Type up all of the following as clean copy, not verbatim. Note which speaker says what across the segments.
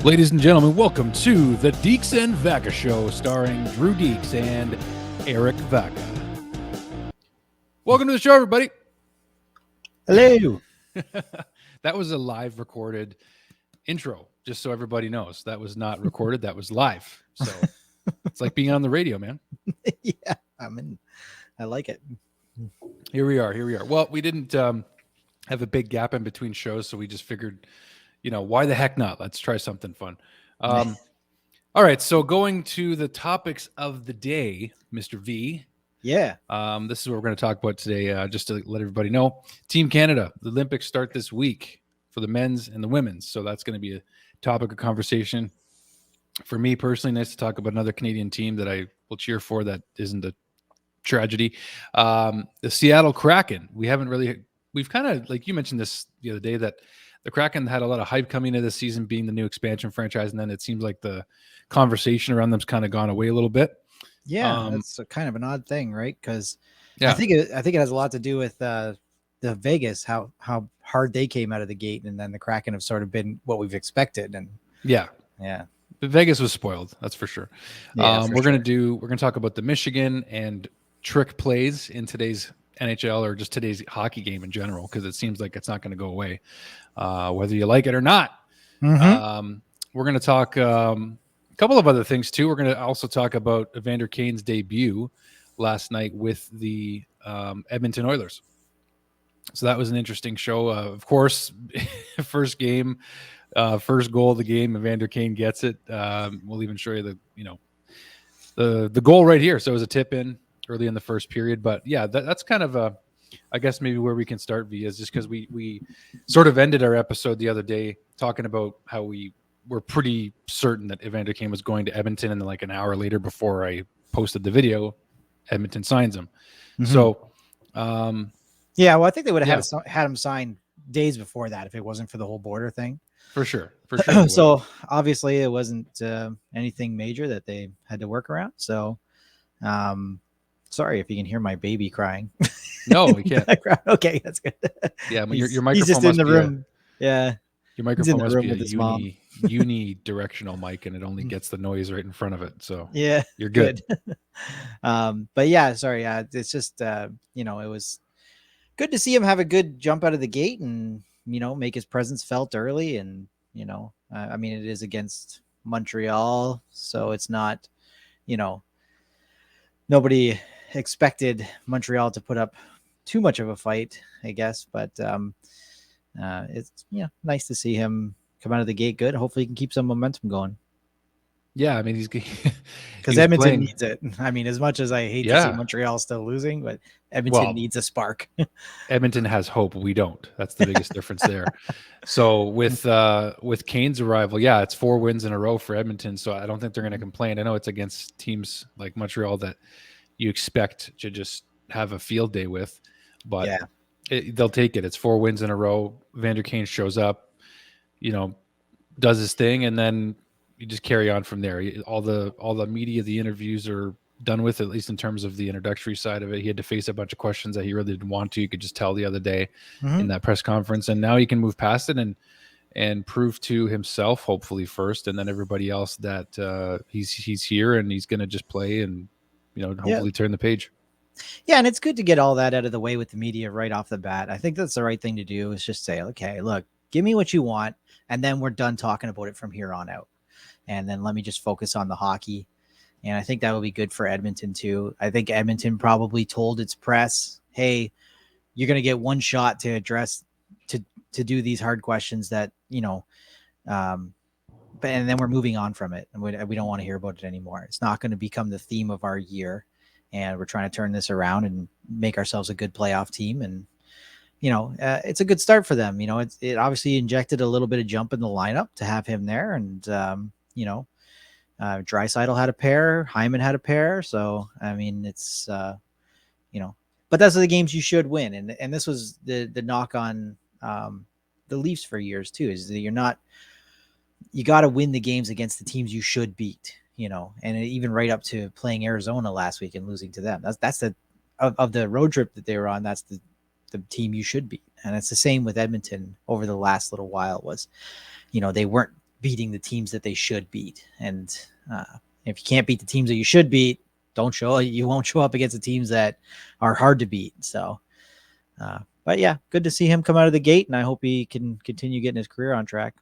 Speaker 1: Ladies and gentlemen, welcome to the Dekes Vacca Show, starring Drew Dekes and Eric Vacca. Welcome to the show, everybody.
Speaker 2: Hello.
Speaker 1: That was a live recorded intro, just so everybody knows. That was not recorded, that was live. So it's like being on the radio, man.
Speaker 2: Yeah, I like it.
Speaker 1: Here we are. Well, we didn't have a big gap in between shows, so we just figured, why the heck not? Let's try something fun. All right, so going to the topics of the day, Mr. V.
Speaker 2: Yeah.
Speaker 1: This is what we're going to talk about today, just to let everybody know. Team Canada, the Olympics start this week for the men's and the women's, so that's going to be a topic of conversation. For me personally, nice to talk about another Canadian team that I will cheer for that isn't a tragedy. The Seattle Kraken. We've kind of, like you mentioned this the other day, that the Kraken had a lot of hype coming into this season being the new expansion franchise, and then it seems like the conversation around them's kind of gone away a little bit.
Speaker 2: Yeah, that's kind of an odd thing, right? Because
Speaker 1: yeah.
Speaker 2: I think it has a lot to do with the Vegas, how hard they came out of the gate, and then the Kraken have sort of been what we've expected. And
Speaker 1: yeah. But Vegas was spoiled, that's for sure.
Speaker 2: Yeah,
Speaker 1: we're gonna talk about the Michigan and trick plays in today's NHL, or just today's hockey game in general, because it seems like it's not going to go away, whether you like it or not.
Speaker 2: Mm-hmm.
Speaker 1: We're going to talk a couple of other things too. We're going to also talk about Evander Kane's debut last night with the Edmonton Oilers. So that was an interesting show. Of course, first game, first goal of the game, Evander Kane gets it. We'll even show you the goal right here. So it was a tip in early in the first period. But yeah, that's kind of I guess maybe where we can start, V, is just because we sort of ended our episode the other day talking about how we were pretty certain that Evander Kane was going to Edmonton, and then like an hour later, before I posted the video, Edmonton signs him.
Speaker 2: Mm-hmm.
Speaker 1: So
Speaker 2: yeah, well, I think they would have had him signed days before that if it wasn't for the whole border thing.
Speaker 1: For sure.
Speaker 2: So obviously it wasn't anything major that they had to work around. So sorry if you can hear my baby crying.
Speaker 1: No, we can't.
Speaker 2: Okay, that's good.
Speaker 1: Yeah, your microphone.
Speaker 2: He's just in the room. Yeah,
Speaker 1: your microphone must be a unidirectional mic, and it only gets the noise right in front of it. So
Speaker 2: yeah,
Speaker 1: you're good.
Speaker 2: But yeah, sorry. It's just it was good to see him have a good jump out of the gate and make his presence felt early. And I mean, it is against Montreal, so it's not nobody expected Montreal to put up too much of a fight, I guess. But it's nice to see him come out of the gate good. Hopefully he can keep some momentum going.
Speaker 1: Yeah, I mean, he's
Speaker 2: because Edmonton needs it. I mean, as much as I hate to see Montreal still losing, but Edmonton needs a spark.
Speaker 1: Edmonton has hope. We don't. That's the biggest difference there. So with Kane's arrival, it's 4 wins in a row for Edmonton. So I don't think they're going to complain. I know it's against teams like Montreal that you expect to just have a field day with, but they'll take it. It's 4 wins in a row. Evander Kane shows up, does his thing, and then you just carry on from there. All the media, the interviews are done with, at least in terms of the introductory side of it. He had to face a bunch of questions that he really didn't want to. You could just tell the other day in that press conference, and now he can move past it and prove to himself, hopefully first, and then everybody else that he's here and he's going to just play and hopefully turn the page.
Speaker 2: Yeah, and it's good to get all that out of the way with the media right off the bat. I think that's the right thing to do, is just say, okay, look, give me what you want, and then we're done talking about it from here on out. And then let me just focus on the hockey. And I think that would be good for Edmonton too. I think Edmonton probably told its press, hey, you're going to get one shot to address, to do these hard questions that, but and then we're moving on from it. And we don't want to hear about it anymore. It's not going to become the theme of our year. And we're trying to turn this around and make ourselves a good playoff team. And, it's a good start for them. It obviously injected a little bit of jump in the lineup to have him there. And, Draisaitl had a pair, Hyman had a pair. So, I mean, it's, but those are the games you should win. And this was the knock on the Leafs for years too, is that you got to win the games against the teams you should beat, and even right up to playing Arizona last week and losing to them. That's of the road trip that they were on. That's the team you should beat. And it's the same with Edmonton over the last little while was, they weren't beating the teams that they should beat. And if you can't beat the teams that you should beat, you won't show up against the teams that are hard to beat. So, but yeah, good to see him come out of the gate, and I hope he can continue getting his career on track.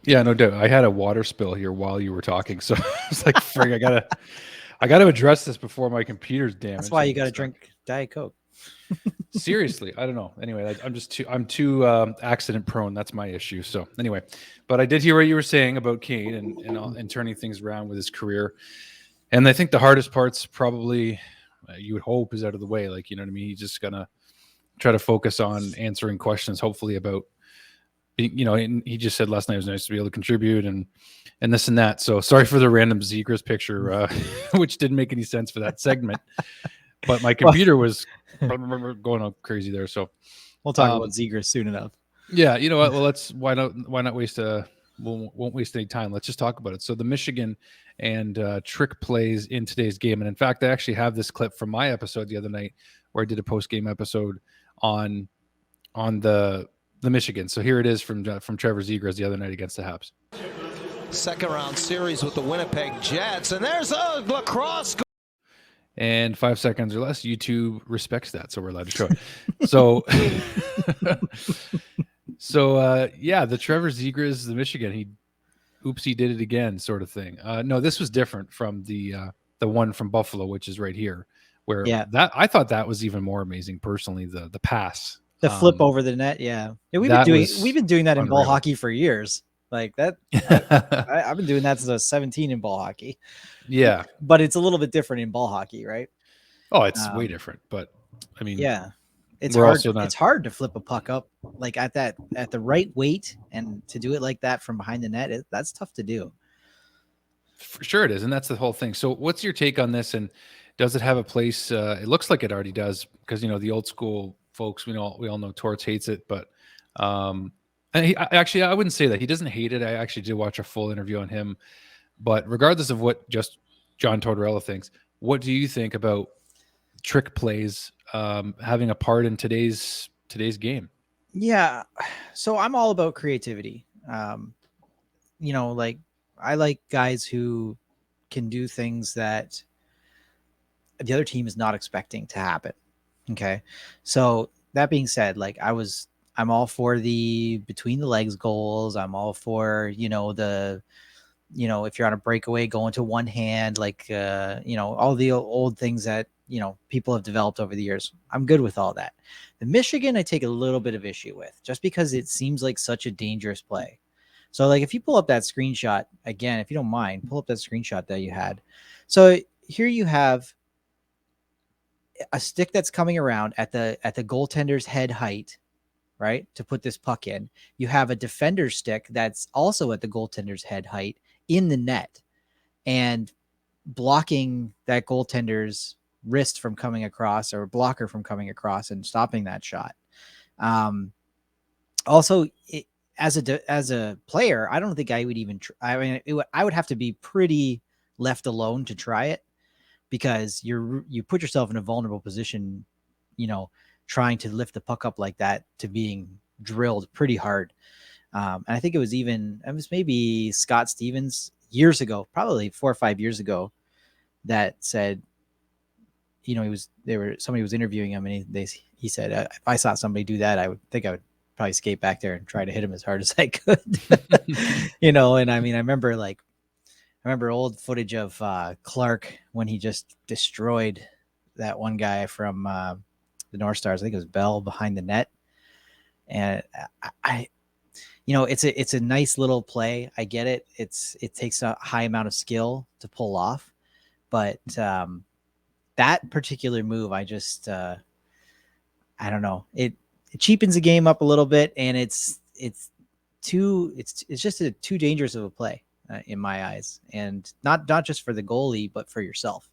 Speaker 1: Yeah, no doubt. I had a water spill here while you were talking, so I was like, "Frig, I gotta address this before my computer's damaged."
Speaker 2: That's why you got to drink Diet Coke.
Speaker 1: Seriously, I don't know. Anyway, I'm too accident prone. That's my issue. So anyway, but I did hear what you were saying about Kane and turning things around with his career. And I think the hardest part's probably you would hope is out of the way. Like, you know what I mean? He's just gonna try to focus on answering questions, hopefully about, and he just said last night it was nice to be able to contribute and this and that. So sorry for the random Zegras picture, which didn't make any sense for that segment. But my computer was going all crazy there. So
Speaker 2: we'll talk about Zegras soon enough.
Speaker 1: Yeah, you know what? Well, why not waste won't waste any time. Let's just talk about it. So the Michigan and trick plays in today's game, and in fact, I actually have this clip from my episode the other night where I did a post game episode on the Michigan. So here it is from Trevor Zegras the other night against the Habs.
Speaker 3: Second round series with the Winnipeg Jets, and there's a lacrosse.
Speaker 1: And 5 seconds or less, YouTube respects that, so we're allowed to show it. So, the Trevor Zegras, the Michigan, he did it again, sort of thing. No, this was different from the one from Buffalo, which is right here, where that I thought that was even more amazing personally. The pass,
Speaker 2: the flip over the net, we've been doing that in ball hockey for years. Like that, I've been doing that since I was 17 in ball hockey.
Speaker 1: Yeah,
Speaker 2: but it's a little bit different in ball hockey, right?
Speaker 1: Oh, it's way different. But I mean,
Speaker 2: it's hard. It's hard to flip a puck up like at the right weight, and to do it like that from behind the net, that's tough to do.
Speaker 1: For sure, it is, and that's the whole thing. So, what's your take on this? And does it have a place? It looks like it already does, because the old school folks, we all know Torts hates it, but and I wouldn't say that he doesn't hate it. I actually did watch a full interview on him. But regardless of what just John Tortorella thinks, what do you think about trick plays having a part in today's game?
Speaker 2: Yeah, so I'm all about creativity. Like I like guys who can do things that the other team is not expecting to happen. Okay, so that being said, like I'm all for the between the legs goals. I'm all for if you're on a breakaway, going to one hand, like, all the old things that, people have developed over the years. I'm good with all that. The Michigan, I take a little bit of issue with, just because it seems like such a dangerous play. So like, if you pull up that screenshot again, if you don't mind, pull up that screenshot that you had. So here you have a stick that's coming around at the goaltender's head height, right, to put this puck in. You have a defender's stick that's also at the goaltender's head height in the net and blocking that goaltender's wrist from coming across, or blocker from coming across and stopping that shot. Also, as a player, I don't think I would even I would have to be pretty left alone to try it, because you put yourself in a vulnerable position, trying to lift the puck up like that to being drilled pretty hard. And I think it was maybe Scott Stevens years ago, probably 4 or 5 years ago, that said, somebody was interviewing him, and he said, if I saw somebody do that, I would probably skate back there and try to hit him as hard as I could. And I mean, I remember old footage of Clark when he just destroyed that one guy from the North Stars. I think it was Bell behind the net. And it's a nice little play. I get it. It takes a high amount of skill to pull off, but that particular move, I just I don't know. It cheapens the game up a little bit, and it's just too dangerous of a play in my eyes, and not just for the goalie, but for yourself.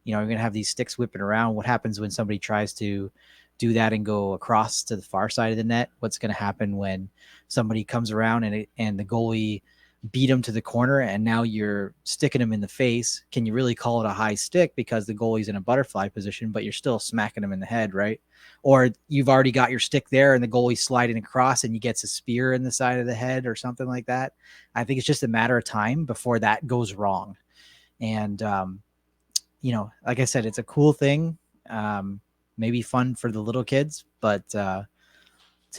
Speaker 2: You're going to have these sticks whipping around. What happens when somebody tries to do that and go across to the far side of the net? What's going to happen when somebody comes around and the goalie beat him to the corner and now you're sticking him in the face. Can you really call it a high stick because the goalie's in a butterfly position, but you're still smacking him in the head, right? Or you've already got your stick there and the goalie's sliding across and you gets a spear in the side of the head or something like that. I think it's just a matter of time before that goes wrong. And, like I said, it's a cool thing. Maybe fun for the little kids, but to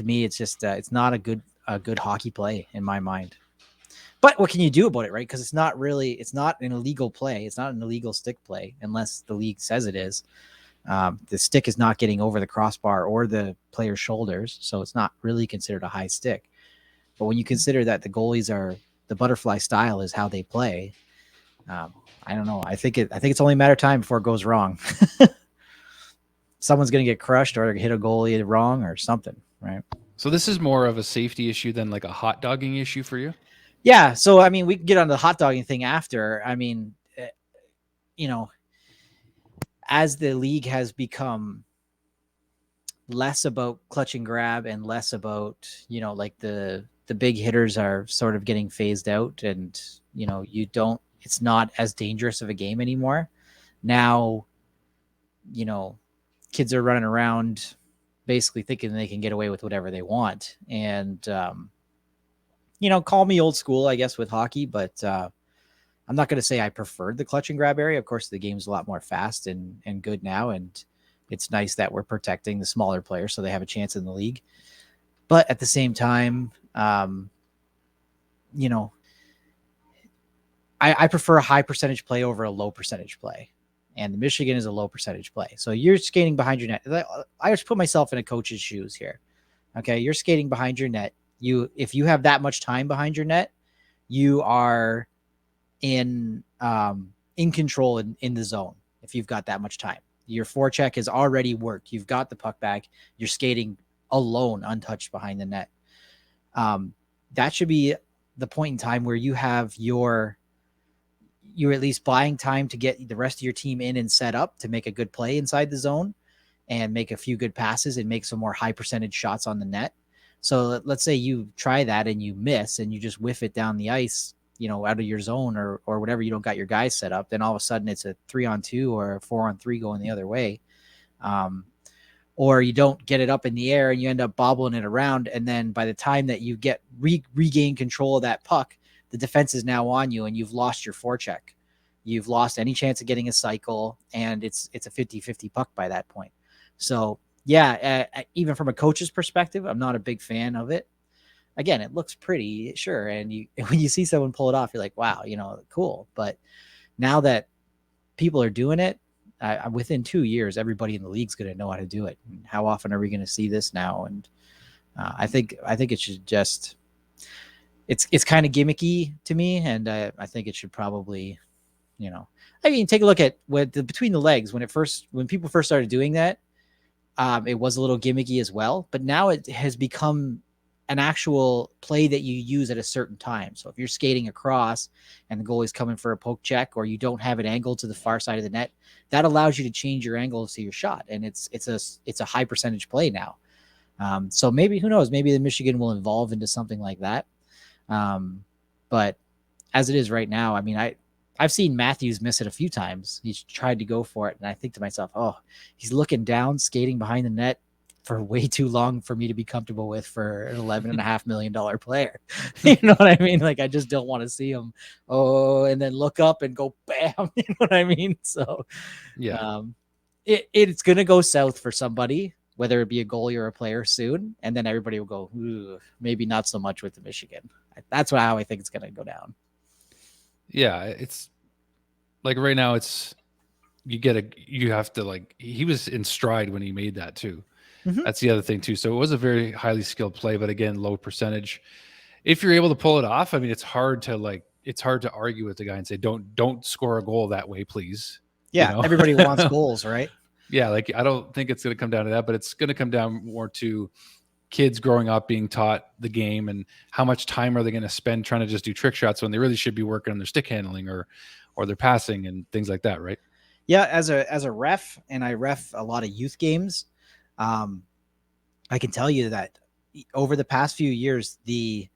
Speaker 2: me, it's just it's not a good hockey play in my mind. But what can you do about it, right? Because it's not an illegal play. It's not an illegal stick play unless the league says it is. The stick is not getting over the crossbar or the player's shoulders, so it's not really considered a high stick. But when you consider that the goalies are the butterfly style is how they play, I don't know. I think it's only a matter of time before it goes wrong. Someone's going to get crushed or hit a goalie wrong or something, right?
Speaker 1: So this is more of a safety issue than like a hot dogging issue for you?
Speaker 2: Yeah. So, I mean, we can get on the hot dogging thing after. I mean, as the league has become less about clutch and grab and less about, like the big hitters are sort of getting phased out and, it's not as dangerous of a game anymore. Now, kids are running around basically thinking they can get away with whatever they want. And, call me old school, I guess, with hockey, but I'm not going to say I preferred the clutch and grab area. Of course, the game's a lot more fast and good now. And it's nice that we're protecting the smaller players so they have a chance in the league. But at the same time, I prefer a high percentage play over a low percentage play. And the Michigan is a low percentage play. So you're skating behind your net. I just put myself in a coach's shoes here. Okay. You're skating behind your net. If you have that much time behind your net, you are in control in the zone. If you've got that much time, your forecheck has already worked. You've got the puck back. You're skating alone, untouched behind the net. That should be the point in time where you're at least buying time to get the rest of your team in and set up to make a good play inside the zone and make a few good passes and make some more high percentage shots on the net. So let's say you try that and you miss and you just whiff it down the ice, out of your zone or whatever. You don't got your guys set up. Then all of a sudden it's a 3-on-2 or a 4-on-3 going the other way. Or you don't get it up in the air and you end up bobbling it around. And then by the time that you get regain control of that puck, the defense is now on you and you've lost your forecheck. You've lost any chance of getting a cycle and it's a 50-50 puck by that point. So yeah, even from a coach's perspective, I'm not a big fan of it. Again, it looks pretty, sure. And when you see someone pull it off, you're like, wow, cool. But now that people are doing it, within 2 years, everybody in the league's going to know how to do it. And how often are we going to see this now? And I think it should just, it's kind of gimmicky to me. And I think it should probably, take a look at between the legs when people first started doing that. It was a little gimmicky as well, but now it has become an actual play that you use at a certain time. So if you're skating across and the goalie's coming for a poke check, or you don't have it angled to the far side of the net, that allows you to change your angle to your shot. And it's a high percentage play now. So maybe, who knows, maybe the Michigan will evolve into something like that. But as it is right now, I mean, I've seen Matthews miss it a few times. He's tried to go for it. And I think to myself, oh, he's looking down, skating behind the net for way too long for me to be comfortable with for an $11.5 million player. You know what I mean? Like, I just don't want to see him. Oh, and then look up and go bam. You know what I mean? So yeah, it's going to go south for somebody, whether it be a goalie or a player soon. And then everybody will go, maybe not so much with the Michigan. That's how I think it's going to go down.
Speaker 1: Yeah. It's like right now you have to, like, he was in stride when he made that too. Mm-hmm. That's the other thing too. So it was a very highly skilled play, but again, low percentage. If you're able to pull it off, I mean, it's hard to argue with the guy and say, don't score a goal that way, please.
Speaker 2: Yeah. Everybody wants goals, right?
Speaker 1: Yeah. Like, I don't think it's going to come down to that, but it's going to come down more to kids growing up being taught the game and how much time are they going to spend trying to just do trick shots when they really should be working on their stick handling or their passing and things like that. Right.
Speaker 2: Yeah. As a ref, and I ref a lot of youth games, I can tell you that over the past few years, the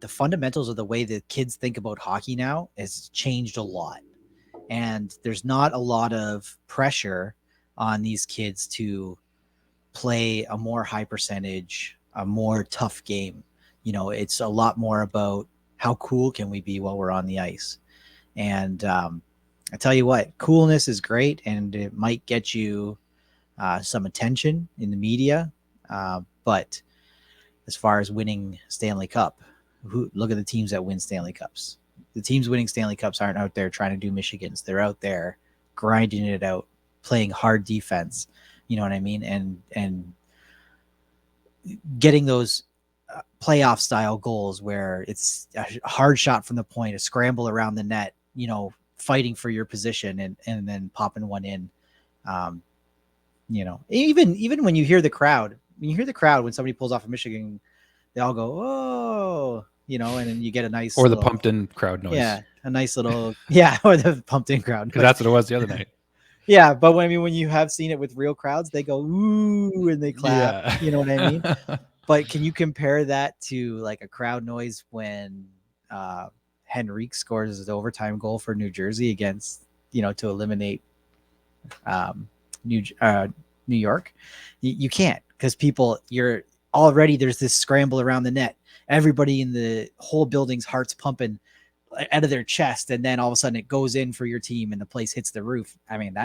Speaker 2: the fundamentals of the way that kids think about hockey now has changed a lot. And there's not a lot of pressure on these kids to play a more high percentage, a more tough game. It's a lot more about how cool can we be while we're on the ice. And I tell you what, coolness is great, and it might get you some attention in the media. But as far as winning Stanley Cup, look at the teams that win Stanley Cups. The teams winning Stanley Cups aren't out there trying to do Michigans. They're out there grinding it out, playing hard defense. You know what I mean? And getting those playoff style goals where it's a hard shot from the point, a scramble around the net, fighting for your position and then popping one in. Even when you hear the crowd, when somebody pulls off a Michigan, they all go, oh, and then you get a nice
Speaker 1: or the pumped in crowd noise.
Speaker 2: Yeah, a nice little or the pumped in crowd.
Speaker 1: Because that's what it was the other night.
Speaker 2: Yeah, but when you have seen it with real crowds, they go ooh and they clap. Yeah. You know what I mean? But can you compare that to like a crowd noise when Henrique scores his overtime goal for New Jersey against to eliminate New York? You can't, because there's this scramble around the net. Everybody in the whole building's heart's pumping out of their chest, and then all of a sudden it goes in for your team and the place hits the roof. I mean,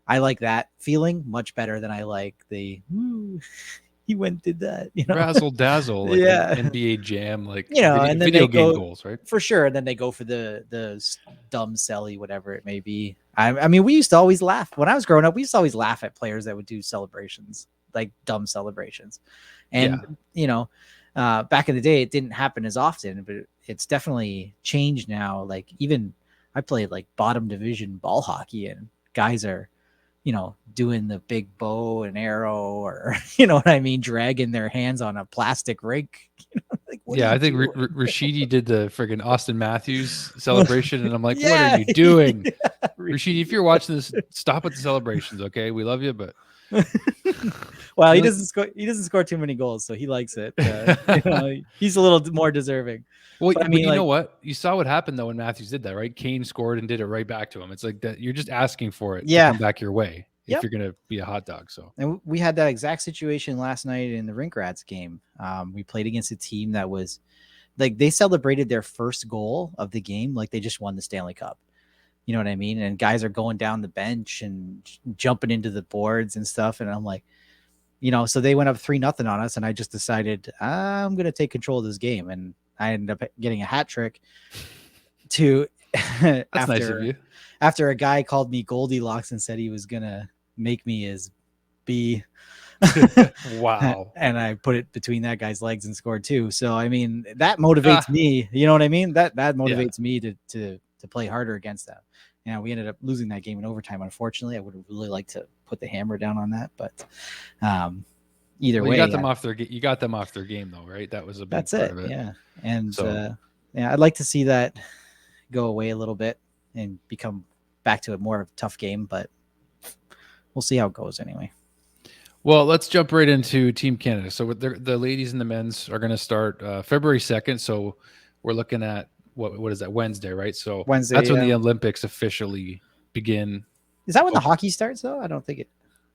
Speaker 2: I like that feeling much better than I like the he went and did that,
Speaker 1: razzle dazzle, like NBA Jam, like
Speaker 2: and then
Speaker 1: video game goals, right?
Speaker 2: For sure. And then they go for the dumb selly, whatever it may be. I mean, we used to always laugh when I was growing up. We used to always laugh at players that would do celebrations, like dumb celebrations, and back in the day, it didn't happen as often, but it's definitely changed now. Like, even I played like bottom division ball hockey, and guys are, doing the big bow and arrow, or, what I mean, dragging their hands on a plastic rake.
Speaker 1: I think Rashidi did the friggin' Austin Matthews celebration, and I'm like, what are you doing? Rashidi, if you're watching this, stop with the celebrations, okay? We love you, but
Speaker 2: well, he doesn't score too many goals, so he likes it. He's a little more deserving.
Speaker 1: Well, but, I mean, you know what? You saw what happened though when Matthews did that, right? Kane scored and did it right back to him. It's like that you're just asking for it to come back your way if you're gonna be a hot dog. So,
Speaker 2: and we had that exact situation last night in the Rinkrats game. We played against a team that was like, they celebrated their first goal of the game like they just won the Stanley Cup. You know what I mean? And guys are going down the bench and jumping into the boards and stuff. And I'm like, so they went up 3-0 on us. And I just decided I'm going to take control of this game. And I ended up getting a hat trick
Speaker 1: That's nice of you.
Speaker 2: After a guy called me Goldilocks and said he was going to make me his B.
Speaker 1: Wow.
Speaker 2: And I put it between that guy's legs and scored 2. So, I mean, that motivates me. You know what I mean? That motivates me to play harder against them. We ended up losing that game in overtime. Unfortunately, I would have really liked to put the hammer down on that, but either way,
Speaker 1: you got them off their game though, right? That was a big part of it.
Speaker 2: Yeah. And I'd like to see that go away a little bit and become back to a more of a tough game, but we'll see how it goes anyway.
Speaker 1: Well, let's jump right into Team Canada. So the ladies and the men's are going to start February 2nd. So we're looking at what is that, Wednesday, right? So
Speaker 2: Wednesday,
Speaker 1: that's when the Olympics officially begin.
Speaker 2: Is that when the hockey starts though? I don't think it.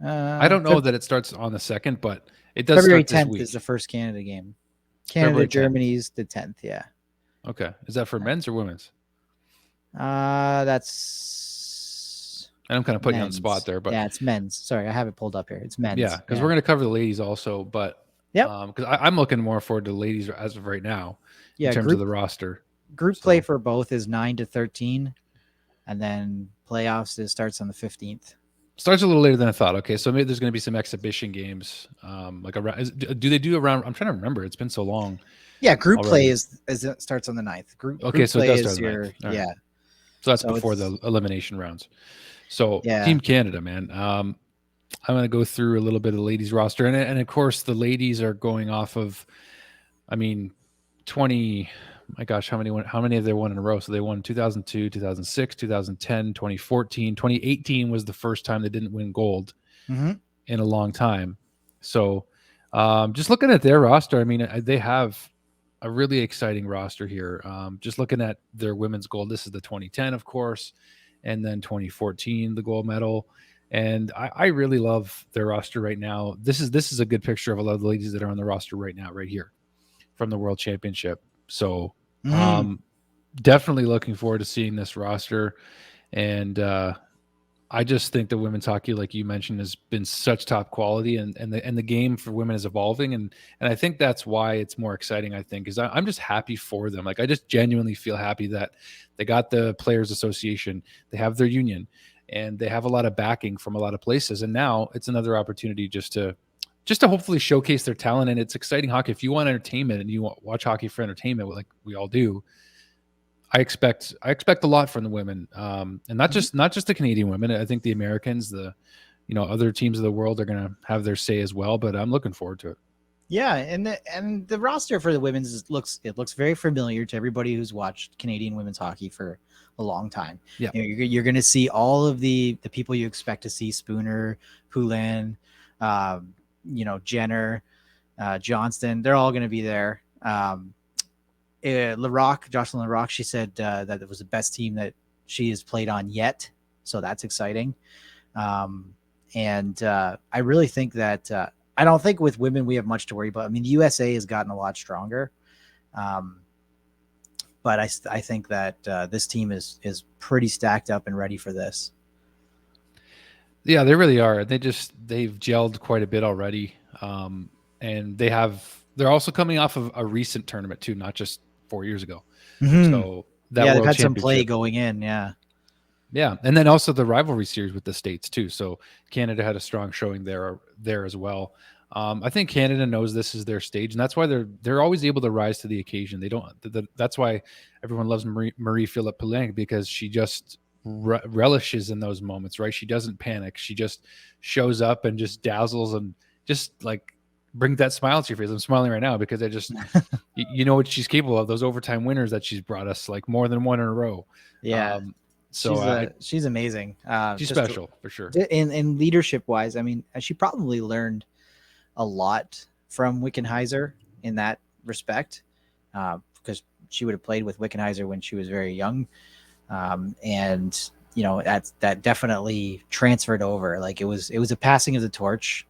Speaker 1: I don't know that it starts on the 2nd, but it does.
Speaker 2: February
Speaker 1: start
Speaker 2: 10th
Speaker 1: this week.
Speaker 2: is the first Canada game. Canada, Germany's the 10th. Yeah.
Speaker 1: Okay. Is that for men's or women's?
Speaker 2: That's.
Speaker 1: And I'm kind of putting you on the spot there, but
Speaker 2: it's men's. Sorry, I have it pulled up here. It's men's.
Speaker 1: Yeah, because we're going to cover the ladies also, but because I'm looking more forward to the ladies as of right now. In terms of the roster.
Speaker 2: Group play for both is 9-13, and then playoffs starts on the 15th.
Speaker 1: Starts a little later than I thought. Okay, so maybe there's going to be some exhibition games. Like around, do they do around? I'm trying to remember. It's been so long.
Speaker 2: Yeah, group play is it starts on the 9th. Group
Speaker 1: so
Speaker 2: play
Speaker 1: it does start
Speaker 2: is
Speaker 1: on the 9th.
Speaker 2: Right. Yeah.
Speaker 1: So that's before the elimination rounds. So Team Canada, man. I'm going to go through a little bit of the ladies roster, and of course the ladies are going off of, 20. My gosh, how many have they won in a row? So they won 2002, 2006, 2010, 2014, 2018 was the first time they didn't win gold in a long time. So just looking at their roster, they have a really exciting roster here. Just looking at their women's gold, this is the 2010, of course, and then 2014, the gold medal. And I really love their roster right now. This is a good picture of a lot of the ladies that are on the roster right now, right here from the World Championship. So definitely looking forward to seeing this roster. And I just think that women's hockey, like you mentioned, has been such top quality, and the game for women is evolving, and I think that's why it's more exciting. I think is I'm just happy for them. Like I just genuinely feel happy that they got the Players Association, they have their union, and they have a lot of backing from a lot of places. And now it's another opportunity just to hopefully showcase their talent. And it's exciting hockey. If you want entertainment and you watch hockey for entertainment, like we all do, I expect a lot from the women, and not just the Canadian women. I think the Americans, other teams of the world are going to have their say as well. But I'm looking forward to it.
Speaker 2: Yeah, and the roster for the women's looks very familiar to everybody who's watched Canadian women's hockey for a long time.
Speaker 1: Yeah,
Speaker 2: you're going to see all of the people you expect to see: Spooner, Poulin, Jenner, Johnston. They're all going to be there. Jocelyn Larocque, she said that it was the best team that she has played on yet. So that's exciting. And I really think that I don't think with women we have much to worry about. I mean, the USA has gotten a lot stronger. But I think that this team is pretty stacked up and ready for this.
Speaker 1: Yeah, they really are. They've gelled quite a bit already. And they're also coming off of a recent tournament too, not just 4 years ago.
Speaker 2: Mm-hmm.
Speaker 1: So that
Speaker 2: they've had some play going in. Yeah.
Speaker 1: Yeah. And then also the rivalry series with the States too. So Canada had a strong showing there as well. I think Canada knows this is their stage, and that's why they're always able to rise to the occasion. That's why everyone loves Marie-Philip Poulin, because she just relishes in those moments, right? She doesn't panic. She just shows up and just dazzles and just like bring that smile to your face. I'm smiling right now because I just, what she's capable of. Those overtime winners that she's brought us, like more than one in a row.
Speaker 2: Yeah. She's amazing.
Speaker 1: She's special for sure.
Speaker 2: In leadership wise, I mean, she probably learned a lot from Wickenheiser in that respect, because she would have played with Wickenheiser when she was very young. And that definitely transferred over. Like it was a passing of the torch.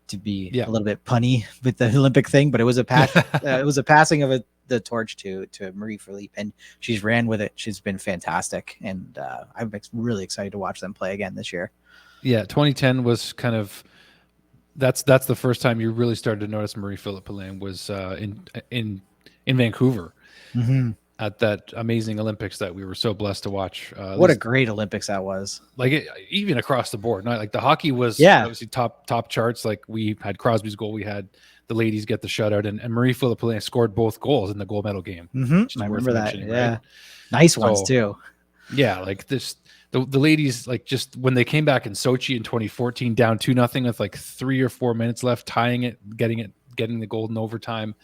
Speaker 2: To be a little bit punny with the Olympic thing, but it was a passing of the torch to Marie-Philip, and she's ran with it. She's been fantastic, and I'm really excited to watch them play again this year. Yeah,
Speaker 1: 2010 was kind of that's the first time you really started to notice Marie-Philip Poulin was in Vancouver.
Speaker 2: Mm-hmm.
Speaker 1: At that amazing Olympics that we were so blessed to watch.
Speaker 2: What a great Olympics that was.
Speaker 1: Like even across the board, not like the hockey was obviously top charts. Like we had Crosby's goal, we had the ladies get the shutout, and Marie-Philip Poulin scored both goals in the gold medal game.
Speaker 2: Mm-hmm. I remember that. Yeah. Right? Nice ones too.
Speaker 1: Yeah. Like this, the ladies, like just when they came back in Sochi in 2014, down 2-0 with like 3 or 4 minutes left, tying it, getting the gold in overtime.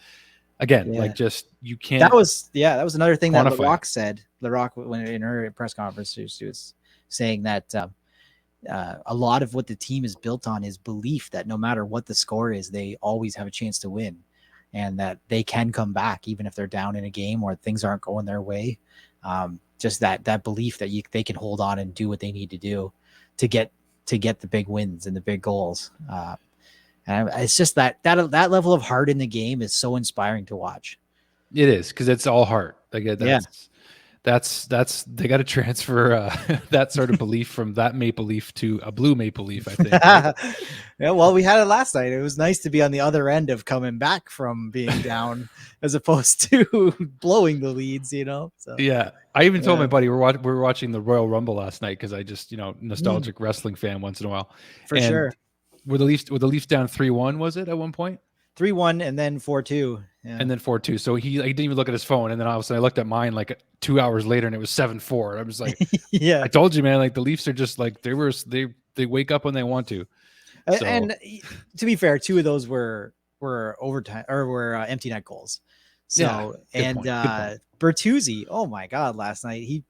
Speaker 1: Again, like just you can't.
Speaker 2: That was another thing that Larocque said. Larocque, when in her press conference, she was saying that a lot of what the team is built on is belief that no matter what the score is, they always have a chance to win, and that they can come back even if they're down in a game or things aren't going their way. Just that belief that they can hold on and do what they need to do to get the big wins and the big goals. And it's just that level of heart in the game is so inspiring to watch.
Speaker 1: It is, because it's all heart. Like that's they got to transfer that sort of belief from that maple leaf to a blue maple leaf, I think. Right?
Speaker 2: Yeah, well, we had it last night. It was nice to be on the other end of coming back from being down as opposed to blowing the leads, So
Speaker 1: yeah, I even told my buddy we were watching the Royal Rumble last night because I just nostalgic wrestling fan once in a while.
Speaker 2: For sure.
Speaker 1: Were the Leafs down 3-1? Was it at one point?
Speaker 2: 3-1 and then 4-2. Yeah.
Speaker 1: And then 4-2. So he didn't even look at his phone. And then all of a sudden I looked at mine like 2 hours later and it was 7-4. I was like,
Speaker 2: yeah,
Speaker 1: I told you, man, like the Leafs are just like they wake up when they want to. So.
Speaker 2: And to be fair, 2 of those were overtime or were empty net goals. So Bertuzzi, oh my God, last night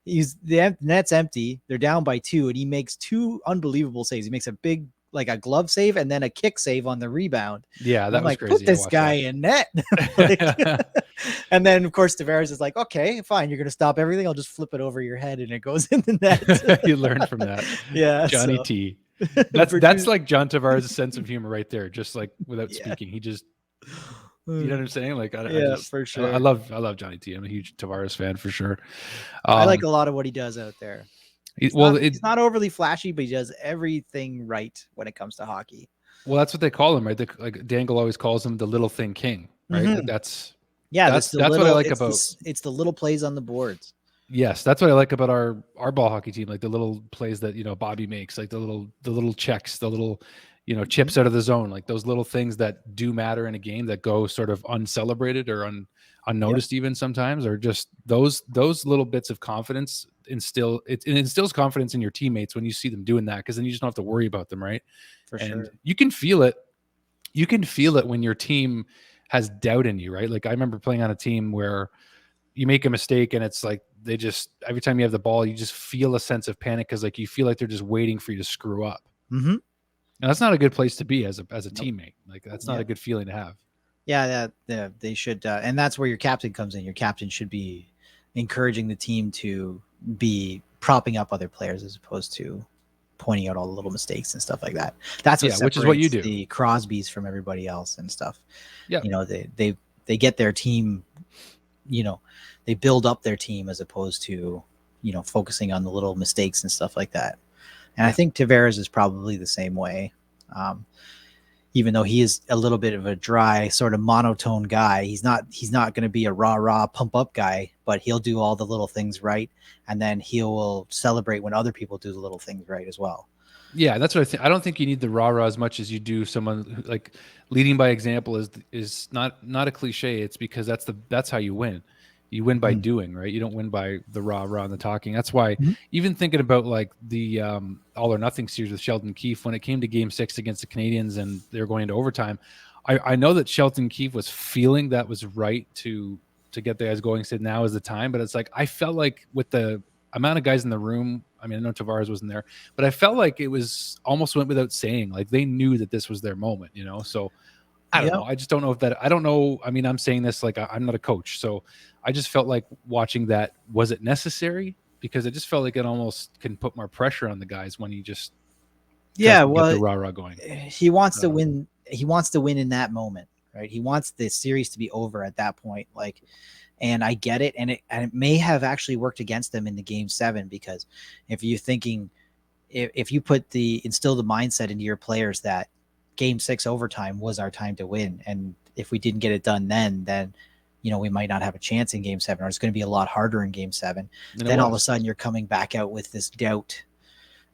Speaker 2: the net's empty. They're down by 2 and he makes 2 unbelievable saves. He makes a big like a glove save and then a kick save on the rebound.
Speaker 1: Yeah,
Speaker 2: And
Speaker 1: that
Speaker 2: I'm
Speaker 1: was
Speaker 2: like,
Speaker 1: crazy.
Speaker 2: put this guy in net. Like, and then of course Tavares is like, okay, fine, you're gonna stop everything. I'll just flip it over your head and it goes in the net.
Speaker 1: You learned from that.
Speaker 2: Yeah,
Speaker 1: Johnny
Speaker 2: so.
Speaker 1: T. That's like John Tavares' sense of humor right there. Just like without speaking, he just, you know what I'm saying? Like,
Speaker 2: Yeah, for sure.
Speaker 1: I love Johnny T. I'm a huge Tavares fan for sure.
Speaker 2: I like a lot of what he does out there. He's not overly flashy, but he does everything right when it comes to hockey.
Speaker 1: Well, that's what they call him, right? Like Dangle always calls him the little thing king, right? Like that's what I like about
Speaker 2: it's the little plays on the boards.
Speaker 1: Yes, that's what I like about our ball hockey team, like the little plays that, Bobby makes, like the little checks, the little, chips out of the zone, like those little things that do matter in a game that go sort of uncelebrated or unnoticed even sometimes, or just those little bits of confidence it instills confidence in your teammates when you see them doing that, because then you just don't have to worry about them, right?
Speaker 2: For
Speaker 1: and
Speaker 2: sure.
Speaker 1: you can feel it. You can feel it when your team has doubt in you, right? Like I remember playing on a team where you make a mistake and it's like they just, every time you have the ball, you just feel a sense of panic because like you feel like they're just waiting for you to screw up.
Speaker 2: Mm-hmm.
Speaker 1: And that's not a good place to be as a teammate. Like that's not a good feeling to have.
Speaker 2: Yeah, they should, and that's where your captain comes in. Your captain should be encouraging the team to be propping up other players as opposed to pointing out all the little mistakes and stuff like that. That's what
Speaker 1: which is what you do.
Speaker 2: The Crosbys from everybody else and stuff.
Speaker 1: Yeah,
Speaker 2: they get their team. They build up their team as opposed to focusing on the little mistakes and stuff like that. And I think Tavares is probably the same way. Even though he is a little bit of a dry, sort of monotone guy, he's not going to be a rah pump up guy, but he'll do all the little things right, and then he will celebrate when other people do the little things right as well.
Speaker 1: Yeah, that's what I think. I don't think you need the rah as much as you do someone who, like, leading by example is not a cliche. It's because that's how you win. You win by doing, right? You don't win by the rah and the talking. That's why even thinking about like the All or Nothing series with Sheldon Keefe, when it came to Game 6 against the Canadiens and they were going into overtime, I know that Sheldon Keefe was feeling that was right to get the guys going, said now is the time. But it's like I felt like with the amount of guys in the room, I mean, I know Tavares wasn't there, but I felt like it was almost went without saying. Like they knew that this was their moment, So I don't know. I just don't know I don't know. I mean, I'm saying this like I'm not a coach, so I just felt like watching that. Was it necessary? Because it just felt like it almost can put more pressure on the guys when you just get the rah going.
Speaker 2: He wants to win. He wants to win in that moment, right? He wants the series to be over at that point. Like, and I get it, and it may have actually worked against them in the Game 7, because if you instill the mindset into your players that Game 6 overtime was our time to win, and if we didn't get it done then we might not have a chance in Game 7, or it's going to be a lot harder in Game 7. Then all of a sudden you're coming back out with this doubt.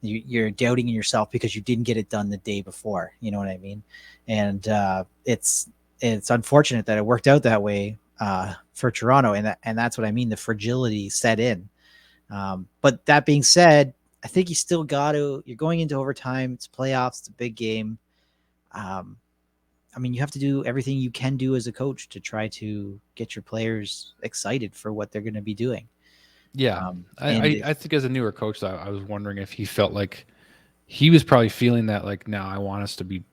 Speaker 2: You're doubting in yourself because you didn't get it done the day before. You know what I mean? And it's unfortunate that it worked out that way for Toronto, and that's what I mean. The fragility set in. But that being said, I think you still got to. You're going into overtime. It's playoffs. It's a big game. I mean, you have to do everything you can do as a coach to try to get your players excited for what they're going to be doing.
Speaker 1: Yeah. I think as a newer coach, I was wondering if he felt like he was probably feeling that, like, now I want us to be,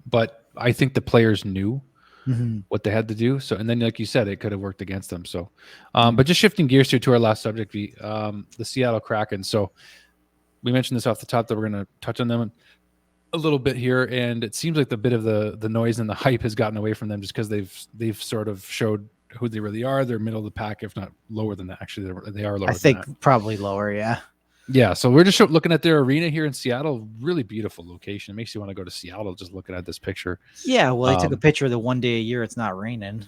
Speaker 1: but I think the players knew what they had to do. So, and then like you said, it could have worked against them. So, but just shifting gears here to our last subject, the Seattle Kraken. So we mentioned this off the top that we're going to touch on them a little bit here, and it seems like the bit of the noise and the hype has gotten away from them just because they've sort of showed who they really are. They're middle of the pack, if not lower than that. Actually, they are lower. I
Speaker 2: think probably lower.
Speaker 1: Yeah. So we're just looking at their arena here in Seattle. Really beautiful location. It makes you want to go to Seattle just looking at this picture.
Speaker 2: Yeah. Well, I took a picture of the one day a year it's not raining.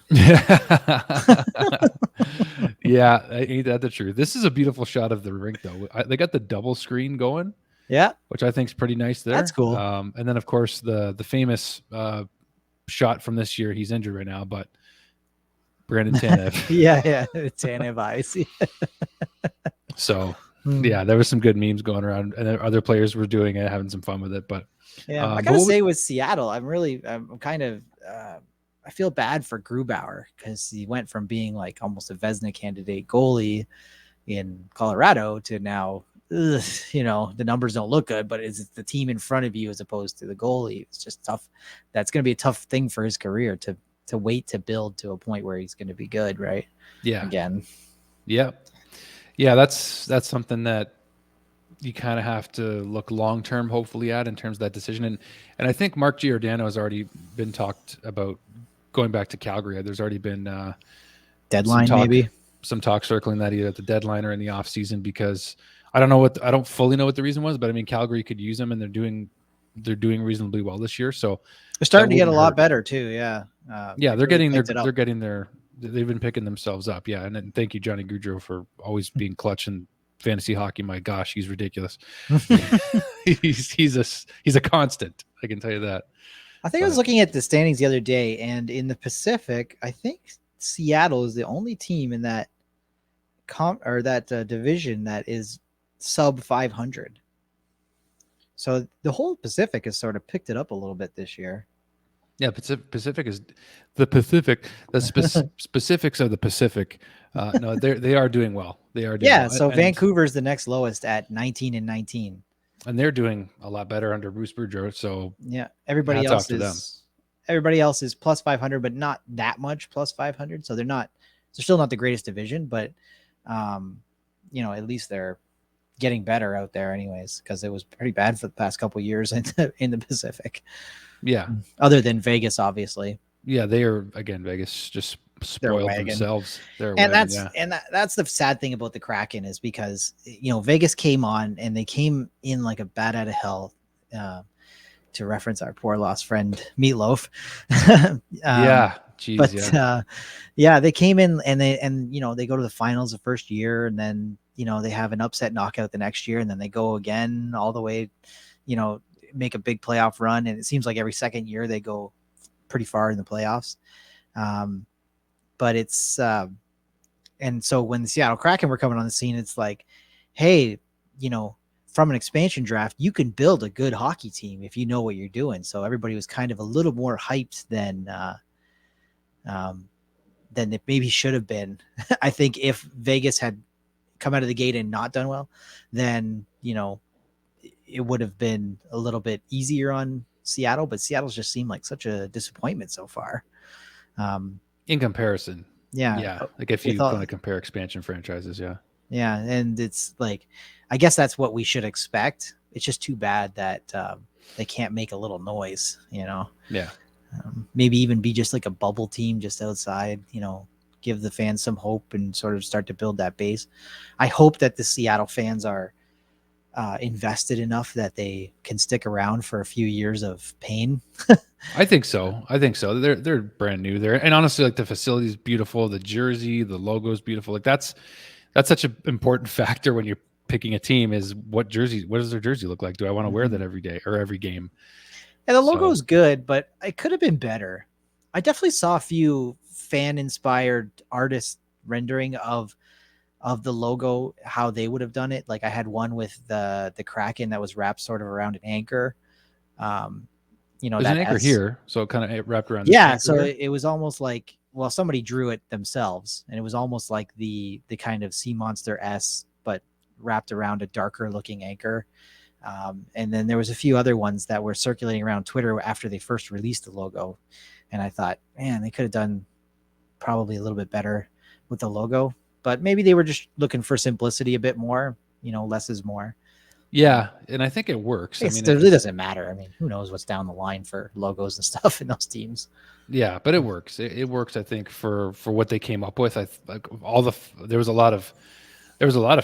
Speaker 1: Yeah, ain't that the truth? This is a beautiful shot of the rink, though. They got the double screen going.
Speaker 2: Yeah,
Speaker 1: which I think is pretty nice there.
Speaker 2: That's cool.
Speaker 1: And then of course the famous shot from this year. He's injured right now, but Brandon Tanev.
Speaker 2: yeah, Tanev eyes.
Speaker 1: So yeah, there was some good memes going around, and other players were doing it, having some fun with it. But
Speaker 2: yeah, I gotta say with Seattle, I'm kind of I feel bad for Grubauer because he went from being like almost a Vezina candidate goalie in Colorado to now the numbers don't look good, but it's the team in front of you as opposed to the goalie. It's just tough. That's going to be a tough thing for his career to wait to build to a point where he's going to be good, right?
Speaker 1: Yeah.
Speaker 2: Again.
Speaker 1: Yeah. Yeah, that's something that you kind of have to look long term, hopefully, at in terms of that decision. And I think Mark Giordano has already been talked about going back to Calgary. There's already been
Speaker 2: deadline, maybe
Speaker 1: some talk circling that either at the deadline or in the off season, because I don't fully know what the reason was, but I mean Calgary could use them, and they're doing reasonably well this year. So
Speaker 2: they're starting to get a lot better too. Yeah.
Speaker 1: Yeah, they've been picking themselves up. Yeah. And then thank you, Johnny Gaudreau, for always being clutch in fantasy hockey. My gosh, he's ridiculous. he's a constant. I can tell you that.
Speaker 2: I think I was looking at the standings the other day, and in the Pacific, I think Seattle is the only team in that division that is sub 500. So the whole Pacific has sort of picked it up a little bit this year.
Speaker 1: Yeah, Pacific is the Pacific. The specifics of the Pacific. No, they are doing well. They are doing well.
Speaker 2: So Vancouver's the next lowest at 19-19.
Speaker 1: And they're doing a lot better under Bruce Boudreau. So
Speaker 2: yeah, everybody else is plus 500, but not that much plus 500. So they're still not the greatest division, but at least they're getting better out there anyways, because it was pretty bad for the past couple of years in the Pacific.
Speaker 1: Yeah.
Speaker 2: Other than Vegas, obviously.
Speaker 1: Yeah, they are, again, Vegas just spoiled themselves.
Speaker 2: That's the sad thing about the Kraken, is because Vegas came on and they came in like a bat out of hell, to reference our poor lost friend Meatloaf. They came in and they go to the finals the first year, and then they have an upset knockout the next year, and then they go again all the way, make a big playoff run, and it seems like every second year they go pretty far in the playoffs. But it's and so when the Seattle Kraken were coming on the scene, it's like, hey, from an expansion draft, you can build a good hockey team if you know what you're doing. So everybody was kind of a little more hyped than it maybe should have been. I think if Vegas had come out of the gate and not done well, then it would have been a little bit easier on Seattle, but Seattle's just seemed like such a disappointment so far.
Speaker 1: In comparison.
Speaker 2: Yeah.
Speaker 1: Yeah. Like if you want to compare expansion franchises. Yeah.
Speaker 2: Yeah. And it's like, I guess that's what we should expect. It's just too bad that they can't make a little noise, Yeah. Maybe even be just like a bubble team just outside, give the fans some hope and sort of start to build that base. I hope that the Seattle fans are invested enough that they can stick around for a few years of pain.
Speaker 1: I think so. They're brand new there, and honestly, like the facility is beautiful, the jersey, the logo is beautiful. Like that's such an important factor when you're picking a team, is what does their jersey look like? Do I want to wear that every day or every game?
Speaker 2: And the logo is good, but it could have been better. I definitely saw a few fan-inspired artist rendering of the logo, how they would have done it. Like I had one with the Kraken that was wrapped sort of around an anchor.
Speaker 1: There's an anchor here, so it kind of wrapped around.
Speaker 2: So it was almost like, well, somebody drew it themselves, and it was almost like the kind of Sea Monster S, but wrapped around a darker looking anchor. And then there was a few other ones that were circulating around Twitter after they first released the logo, and I thought, man, they could have done probably a little bit better with the logo. But maybe they were just looking for simplicity a bit more, less is more.
Speaker 1: Yeah. And I think it works.
Speaker 2: It really doesn't matter. I mean, who knows what's down the line for logos and stuff in those teams.
Speaker 1: Yeah, but it works. It works, I think, for what they came up with. There was a lot of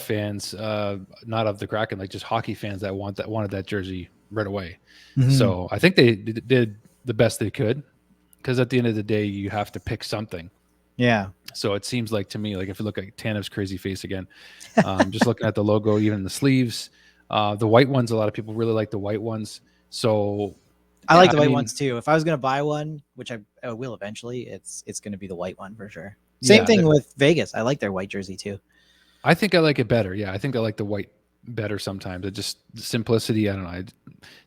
Speaker 1: fans, not of the Kraken, like just hockey fans that wanted that jersey right away. Mm-hmm. So I think they did the best they could, because at the end of the day, you have to pick something.
Speaker 2: Yeah.
Speaker 1: So it seems like to me, like if you look at Tanev's crazy face again, just looking at the logo, even the sleeves, the white ones, a lot of people really like the white ones. So
Speaker 2: I like the white ones too. If I was going to buy one, which I will eventually, it's going to be the white one for sure. Same thing with Vegas. I like their white jersey too.
Speaker 1: I think I like it better. Yeah, I think I like the white better sometimes. It just simplicity. I don't know.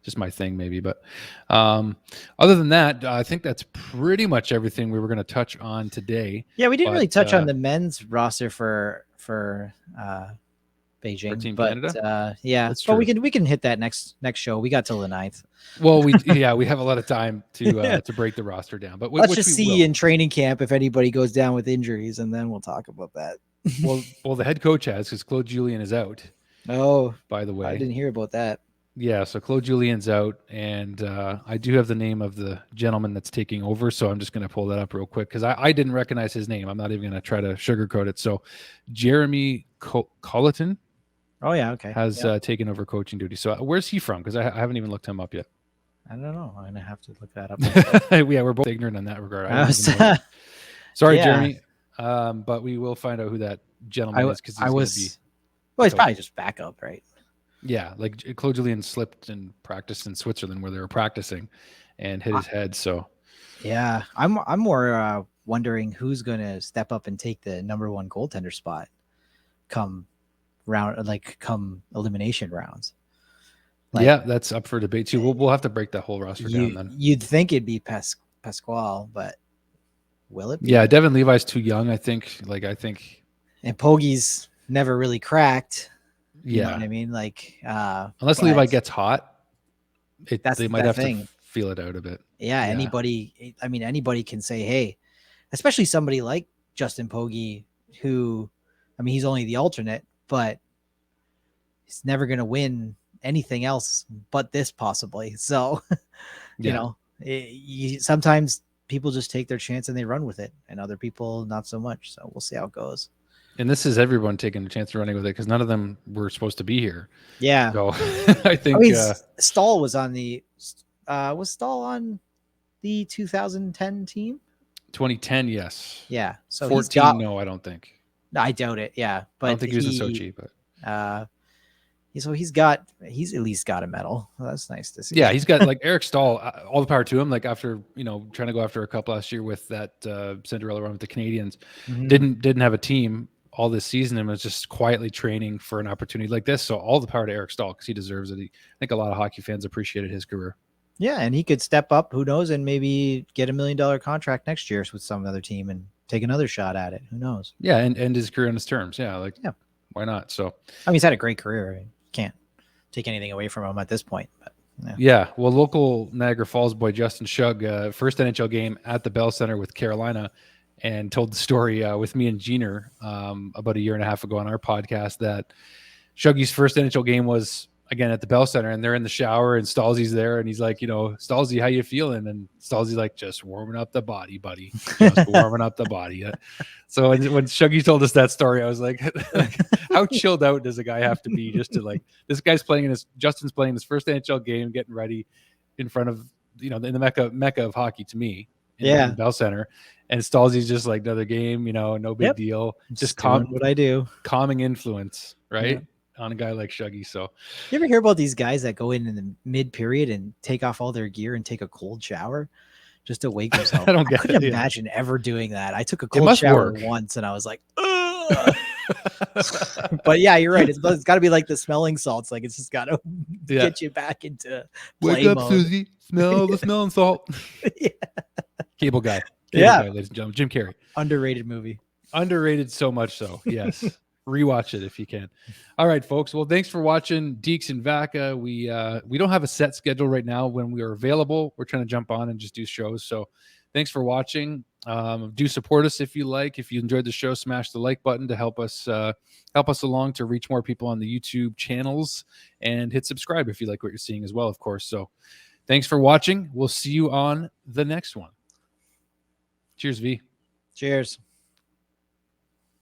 Speaker 1: Just my thing maybe. But other than that, I think that's pretty much everything we were going to touch on today.
Speaker 2: Yeah, we didn't really touch on the men's roster for Beijing,
Speaker 1: Team
Speaker 2: but
Speaker 1: Canada?
Speaker 2: yeah,
Speaker 1: That's
Speaker 2: but
Speaker 1: true.
Speaker 2: we can hit that next show. We got till the 9th.
Speaker 1: Well, we have a lot of time to break the roster down, but
Speaker 2: Let's
Speaker 1: which
Speaker 2: just
Speaker 1: we
Speaker 2: see
Speaker 1: will.
Speaker 2: in training camp if anybody goes down with injuries, and then we'll talk about that.
Speaker 1: Well, the head coach has, because Claude Julien is out.
Speaker 2: Oh,
Speaker 1: By the way,
Speaker 2: I didn't hear about that.
Speaker 1: Yeah, so Claude Julien's out, and I do have the name of the gentleman that's taking over, so I'm just going to pull that up real quick because I didn't recognize his name. I'm not even going to try to sugarcoat it. So Jeremy Colleton
Speaker 2: Oh yeah, okay.
Speaker 1: has taken over coaching duty. So where's he from? Because I haven't even looked him up yet.
Speaker 2: I don't know. I'm gonna have to look that up.
Speaker 1: Yeah, we're both ignorant in that regard. Sorry,
Speaker 2: Yeah.
Speaker 1: Jeremy, but we will find out who that gentleman is because he's going to be.
Speaker 2: Well, he's probably just backup, right?
Speaker 1: Yeah, like Claude Julien slipped and practiced in Switzerland where they were practicing and hit his head. So
Speaker 2: yeah, I'm more wondering who's going to step up and take the number 1 goaltender spot come elimination rounds.
Speaker 1: Yeah, that's up for debate too. We'll have to break that whole roster down then.
Speaker 2: You'd think it'd be Pasquale, but will it be?
Speaker 1: Yeah, Devin Levi's too young, I think.
Speaker 2: And Pogge's never really cracked. You
Speaker 1: Yeah,
Speaker 2: know what I mean?
Speaker 1: Unless Levi gets hot, they might have
Speaker 2: to
Speaker 1: feel it out a bit.
Speaker 2: Yeah, anybody. I mean, anybody can say, "Hey," especially somebody like Justin Pogge, who, I mean, he's only the alternate, but he's never going to win anything else but this, possibly. So, you know, sometimes people just take their chance and they run with it, and other people not so much. So we'll see how it goes.
Speaker 1: And this is everyone taking a chance of running with it because none of them were supposed to be here.
Speaker 2: Yeah.
Speaker 1: So I think
Speaker 2: Stahl was on the was Stahl on the 2010 team?
Speaker 1: 2010, yes.
Speaker 2: Yeah. So
Speaker 1: 14, no, I don't think.
Speaker 2: I doubt it. Yeah, but
Speaker 1: I don't think he was in Sochi, but
Speaker 2: so he's at least got a medal. Well, that's nice to see.
Speaker 1: Yeah, he's got like Eric Stahl, all the power to him. Like after trying to go after a cup last year with that Cinderella run with the Canadians, didn't have a team all this season and was just quietly training for an opportunity like this. So all the power to Eric Stahl because he deserves it. I think a lot of hockey fans appreciated his career.
Speaker 2: Yeah, and he could step up, who knows, and maybe get $1 million contract next year with some other team and take another shot at it. Who knows?
Speaker 1: Yeah, and end his career on his terms. Yeah, why not? So
Speaker 2: I mean, he's had a great career. I can't take anything away from him at this point. But
Speaker 1: yeah, well, local Niagara Falls boy Justin Shug, first NHL game at the Bell Center with Carolina, and told the story with me and Jeaner about a year and a half ago on our podcast that Shuggy's first NHL game was again at the Bell Center, and they're in the shower, and Stalzy's there, and he's like, Stalzy, how you feeling? And Stalzy's like, just warming up the body, buddy, just warming up the body. So when Shuggy told us that story, I was like, how chilled out does a guy have to be just to this guy's Justin's playing his first NHL game, getting ready in front of in the mecca of hockey to me. In the Bell Center, and Stalzy's just like another game, no big deal. Just
Speaker 2: what I do,
Speaker 1: calming influence, right? On a guy like Shuggy. So
Speaker 2: you ever hear about these guys that go in the mid period and take off all their gear and take a cold shower just to wake themselves? I couldn't imagine ever doing that. I took a cold shower once and I was like, ugh. But yeah, you're right. It's got to be like the smelling salts. Like it's just got to get you back into
Speaker 1: wake up, mode. Susie. Smell the smelling salt. Cable guy. Ladies and gentlemen. Jim Carrey.
Speaker 2: Underrated movie.
Speaker 1: Underrated so much so. Yes. Rewatch it if you can. All right, folks. Well, thanks for watching Dekes and Vacca. We don't have a set schedule right now when we are available. We're trying to jump on and just do shows. So thanks for watching. Do support us if you like. If you enjoyed the show, smash the like button to help us along to reach more people on the YouTube channels, and hit subscribe if you like what you're seeing as well, of course. So thanks for watching. We'll see you on the next one. Cheers, V.
Speaker 2: Cheers.